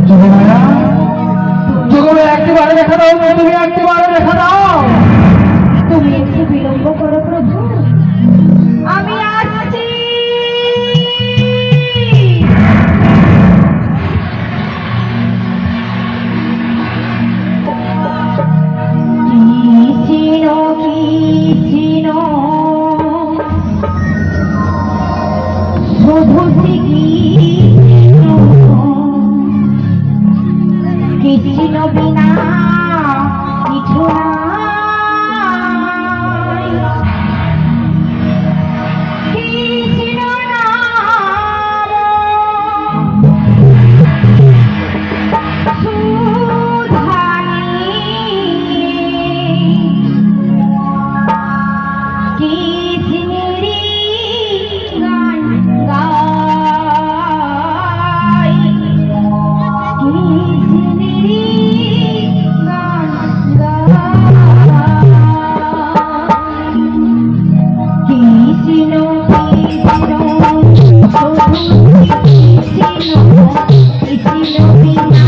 যোগমায়া, যোগমায়া একটিবারে দেখা দাও, তুমি একটিবারে দেখা দাও। তুমি একটু বিলম্ব করো প্রভু, আমি আসছি। কৃষ্ণ বিনা কিছু নাই, কৃষ্ণ নাম সুধানি, কৃষ্ণেরই গান গাই, কৃষ্ণেরই গান গাই। কৃষ্ণ কৃষ্ণ কৃষ্ণ বিনা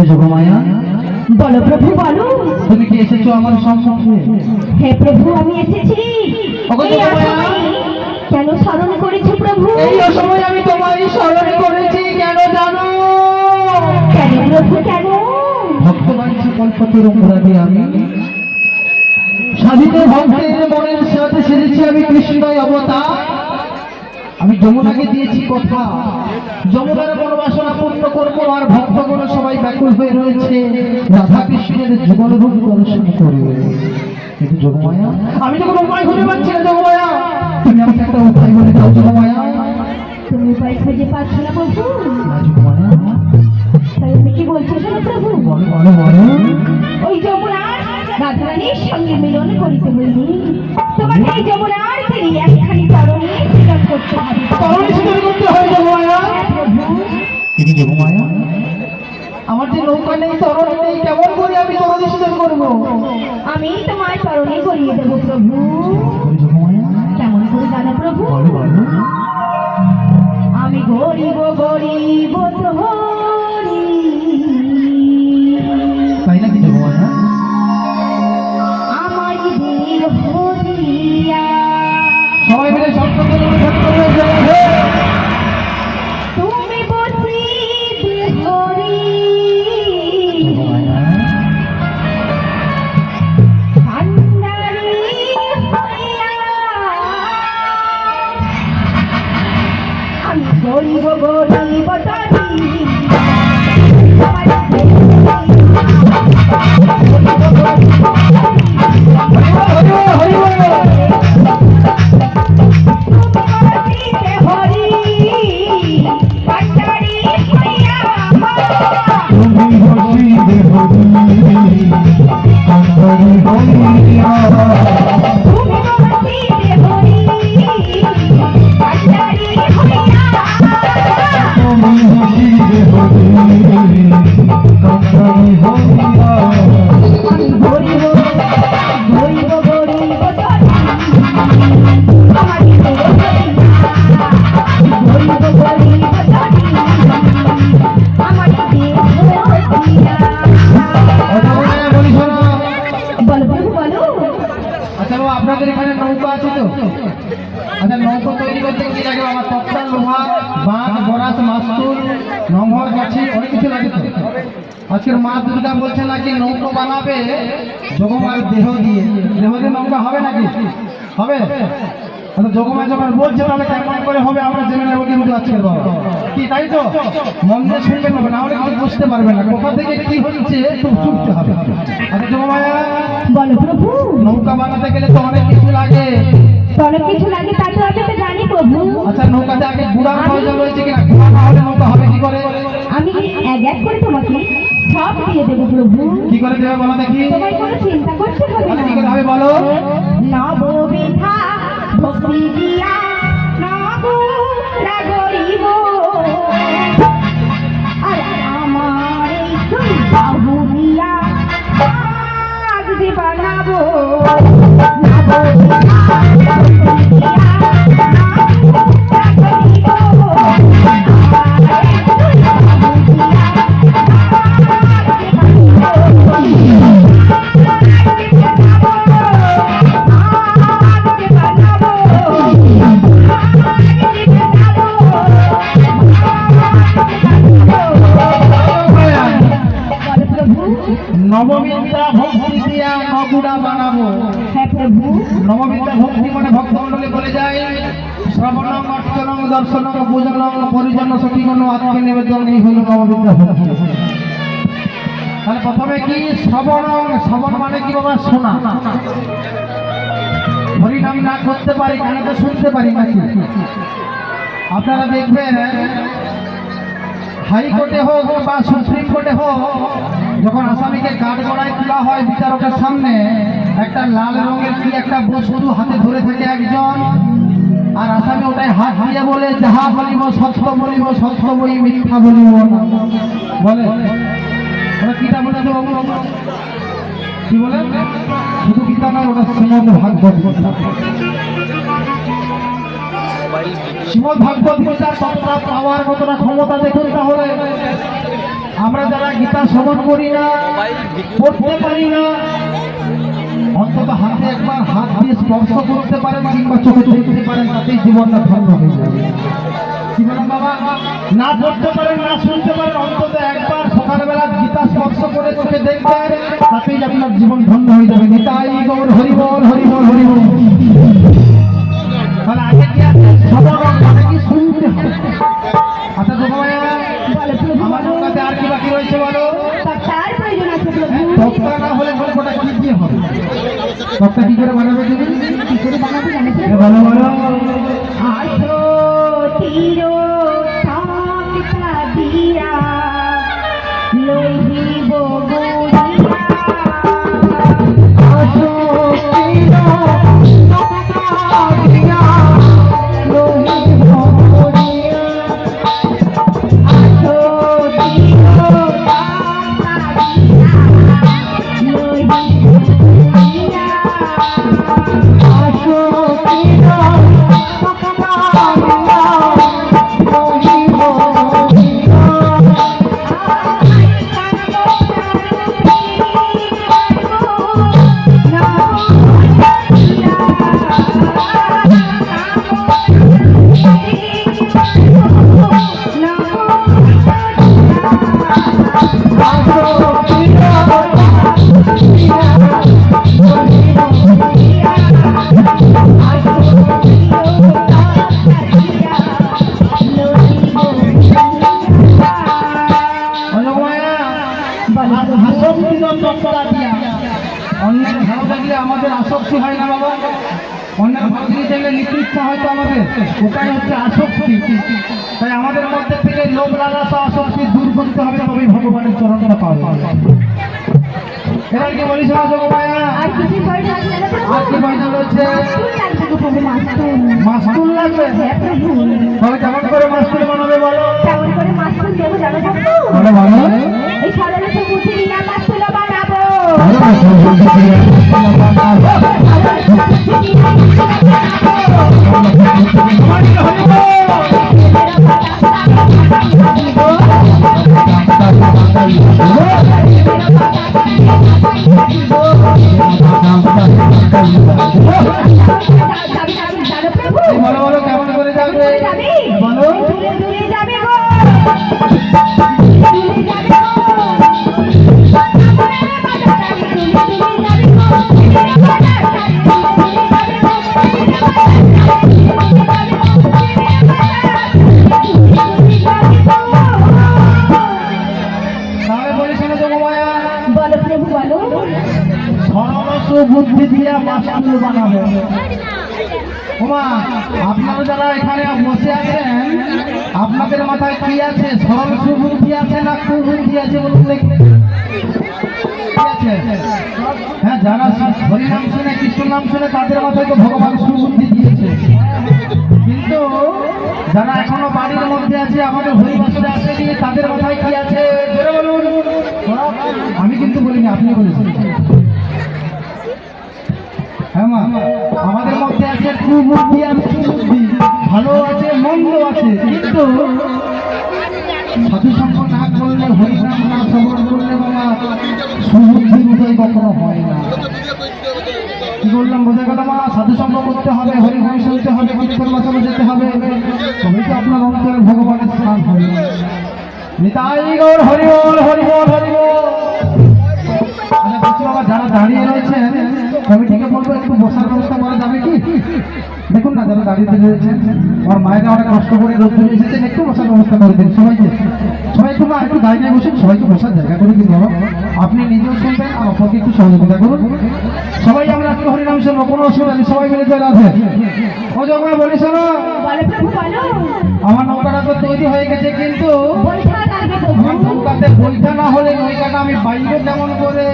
যোগমায়া, বলো প্রভু বলো। তুমি কি এসেছো আমার সম্মুখে? হে প্রভু আমি এসেছি। ওগো এই যোগমায়া। অসময়ে কেন স্মরণ করেছো প্রভু? এই অসময়ে আমি তোমায় স্মরণ করেছি কেন জানো? কেন প্রভু কেন? ভক্তবাঞ্ছা কল্পতরু মুরাদি আমি সাধিত ভক্তের মনের সাথে সেজেছি আমি কৃষ্ণই অবতার। আমি যমুনাকে দিয়েছি কথা, যমুনার বনবাসনা পূর্ণ করবো, আর ভক্তগণ সবাই ব্যাকুল হয়ে রয়েছে রাধা কৃষ্ণের যুগল রূপ দর্শন করবে। কিন্তু যোগমায়া, আমি তো কোনো উপায় খুঁজে পাচ্ছি না যোগমায়া, তুমি আমাকে একটা উপায় বলে দাও যোগমায়া। তুমি উপায় খুঁজে পাচ্ছ না প্রভু? না যোগমায়া, তাই তুমি কি বলছো শোনো প্রভু। বলো বলো বলো। ওই যমুনার রাধারানীর সঙ্গে মিলন করিতে বলি তোমাকে এই যমুনার তীরে একখানি তরণী স্বীকার করতে হবে। তরণী স্বীকার করতে হয় যোগমায়া। হ্যাঁ প্রভু। কিন্তু যোগমায়া, আমার যে নৌকা নেই, তরণী নেই, কেমন করে আমি তরণী স্বীকার করবো? আমি তোমার তরণী করিয়ে দেবো প্রভু। যোগমায়া, কেমন করে জানো প্রভু? বলো বলো। আমি গরিব গরিব প্রহরী, তাই নাকি যোগমায়া? আমার দেহ হরিয়া সবাই মিলে শব্দ করে তুমি বসি দেহরি ভান্ডারি হইয়া। আমি গরিব গরিব দাদি আপনাদের এখানে নৌকা আছে তো? আচ্ছা, নৌকা তৈরি করতে কি লাগে? আমার তক্তা, লোহা, বাঁশ, বরাস, মাস্তুল, নম্বর, গাছি, অনেক কিছু লাগে তো। আজকের মা দুর্গা বলছে নাকি নৌকা বানাবে যোগমার দেহ দিয়ে নৌকা হবে নাকি? হবে? আচ্ছা, যোগমা যখন বলছে তাহলে কেমন করে হবে আমরা জেনে নেবো কিন্তু আজকের বাবা কি, তাই তো? মন দিয়ে শুনবেন হবে, না হলে কিছু বুঝতে পারবে না কোথা থেকে কি হচ্ছে, খুব শুনতে হবে। আচ্ছা যোগমায়া, বলো প্রভু। নৌকা বানাতে গেলে তো অনেক কিছু লাগে। অনেক কিছু লাগে তা তো আমি তো জানি প্রভু। আচ্ছা, নৌকাতে আগে গুড়ার প্রয়োজন রয়েছে কিনা? গুড়া না হলে নৌকা হবে কি করে? আমি এক এক করে তোমাকে সব দিয়ে দেবো প্রভু। কি করে দেবে বলো দেখি? তোমায় কোনো চিন্তা করতে হবে আচ্ছা, না। কি করে হবে বলো? নববিধা ভক্তি দিয়া নবুরা গরিব, আর আমার এই দুই বাহু দিয়া আগ দি বানাবো। নববিধা ভক্তি দিয়া নবুরা গরিব, আমার এই দুই বাহু দিয়া নববিদ্যা ভক্তি দিয়া নগুড়া বানাবো। হ্যাঁ প্রভু। নববিদ্যা ভক্তি মানে ভক্তমণ্ডলী বলে যায় শ্রবণং অর্চনং দর্শনং পূজনং পরিজন সখীগণ আত্মে নিবেদন এই হলো নববিদ্যা ভক্তি। তাহলে প্রথমে কি শ্রবণং, শ্রবণ মানে কি বাবা? শোনা। হরিনাম না করতে পারি কানে তো শুনতে পারি নাকি? আপনারা দেখবেন হাইকোর্টে হোক বা সুপ্রিম কোর্টে হোক, যখন আসামিকে কাঠগড়ায় তোলা হয় বিচারকের সামনে, একটা লাল রঙের কি একটা বস্তু হাতে ধরে থাকে একজন, আর আসামি ওটাই হাত দিয়ে বলে যাহা বলিব সত্য বলিব, সত্য বই মিথ্যা বলিব না। বলে ওরা কিটা বলে তো বাবু? কি বলে? শুধু গীতা নয়, ওটা শ্রীমদ ভাগবত গীতা। শ্রীমদ ভাগবত গীতার তত্ত্ব পাওয়ার কতটা ক্ষমতা দেখুন। তাহলে আমরা যারা গীতা শ্রবণ করি না, পড়তে পারি না, অন্তত হাতে একবার হাত দিয়ে স্পর্শ করতে পারেন কিংবা চোখে দেখতে পারেন, তাতেই জীবনটা ধন্য হয়ে যাবে। কি বলেন বাবা? না পড়তে পারেন, না শুনতে পারেন, অন্তত একবার সকালবেলা গীতা স্পর্শ করে চোখে দেখবেন, তাতেই আপনার জীবন ধন্য হয়ে যাবে। নিতাই গৌর হরি বল, হরি বল, হরি বল। তাহলে আগে কি আছে? শ্রবণ মানে কি? শুনতে হবে। আচ্ছা যোগমায়া, আমাদের কাছে আর কি বাকি রয়েছে বলো? তার প্রয়োজন আছে প্রভু। তক্তা না হলে গল্পটা কি দিয়ে হবে? তক্তা কি করে বানাবে তুমি? কি করে বানাবো জানেন? বলো বলো। আসো তীর তক্তা দিয়া লইব গড়িয়া। আসো তীর তক্তা দিয়া লইব গড়িয়া। আসো তীর তক্তা দিয়া লইব গড়িয়া। আসো তীর তক্তা দিয়া লইব গড়িয়া। অনেক ভালো লাগলে আমাদের আসক্তি হয় না বাবা? অনেক ভালো জিনিস দেখলে নিতে ইচ্ছা হয়তো আমাদের, ওটাই হচ্ছে আসক্তি। তাই আমাদের মধ্যে থেকে লোভ লালসা আসক্তি দূর করতে হবে, তবেই ভগবানের চরণটা পাবো। এবার কি বলিস না যোগমায়া? আর কিছু পয়সা আছে না প্রভু? আর কি পয়সা রয়েছে? মাস্তুল লাগবে গো প্রভু, মাস্তুল। মাস্তুল লাগবে? হ্যাঁ প্রভু। তবে কেমন করে মাস্তুল বানাবে বলো? কেমন করে মাস্তুল দেবো জানো প্রভু? বলো বলো। এই সরলে সবুজে নিয়ে মাস্তুল বানাবো। জানো প্রভু? বলো বলো কেমন করে যাবে? যাবি? বলো। দূরে দূরে যাবে গো। দূরে যাবে গো। তাহলে বলিস না যোগমায়া? বলো প্রভু বলো। সরস বুদ্ধি দিয়ে মাস্তুল বানাবে। ওমা, আপনারা যারা এখানে বসে আছেন, আপনাদের মাথায় কি আছে? সরল সুবুদ্ধি আছে না কুবুদ্ধি আছে বলুন দেখি? কি আছে? হ্যাঁ, যারা হরিনাম শুনে, কৃষ্ণ নাম শুনে, তাদের মাথায় তো ভগবান সুবুদ্ধি দিয়েছে। কিন্তু যারা এখনো বাড়ির মধ্যে আছে, আমাদের হরিবাসরে আসেনি, তাদের মাথায় কি আছে? জোরে বলুন। আমি কিন্তু বলিনি, আপনি বলেছেন। হ্যাঁ মা, আমাদের মধ্যে আছে কুবুদ্ধি আর সুবুদ্ধি, ভালো আছে মন্দ আছে, কিন্তু সাধু সঙ্গ না করলে, হরিনাম না শ্রবণ করলে বাবা সুবুদ্ধির উদয় কখনো হয় না। কি বললাম বোঝা গেল মা? সাধু সঙ্গ করতে হবে, হরিনাম শুনতে হবে, কীর্তন বাসনে যেতে হবে, তবেই তো আপনার অন্তরে ভগবানের স্থান হবে। নিতাই গৌর হরি বল, হরি বল, হরি বল। আচ্ছা বাবা, যারা দাঁড়িয়ে রয়েছেন কমিটিকে বলবো একটু বসার ব্যবস্থা করা যাবে কি? দেখুন না যারা দাঁড়িয়ে রয়েছেন, আমার মায়েরা অনেক কষ্ট করে রোদ্দুরে এসেছেন, একটু বসার ব্যবস্থা করে দিন সবাইকে। সবাই একটু একটু জায়গায় বসে সবাইকে বসার জায়গা করে দিন বাবা। আপনি নিজেও শুনবেন আর অপরকে একটু সহযোগিতা করুন। সবাই আমরা আজকে হরিনাম শুনবো, কোনো অসুবিধা নেই, সবাই মিলে চলে আসে। ও যখন বলি শোনো, বলো প্রভু বলো। আমার নৌকাটা তো তৈরি হয়ে গেছে, কিন্তু বৈঠা লাগবে আমার প্রভু। নৌকাতে বৈঠা না হলে নৌকাটা আমি বাইরে কেমন করে?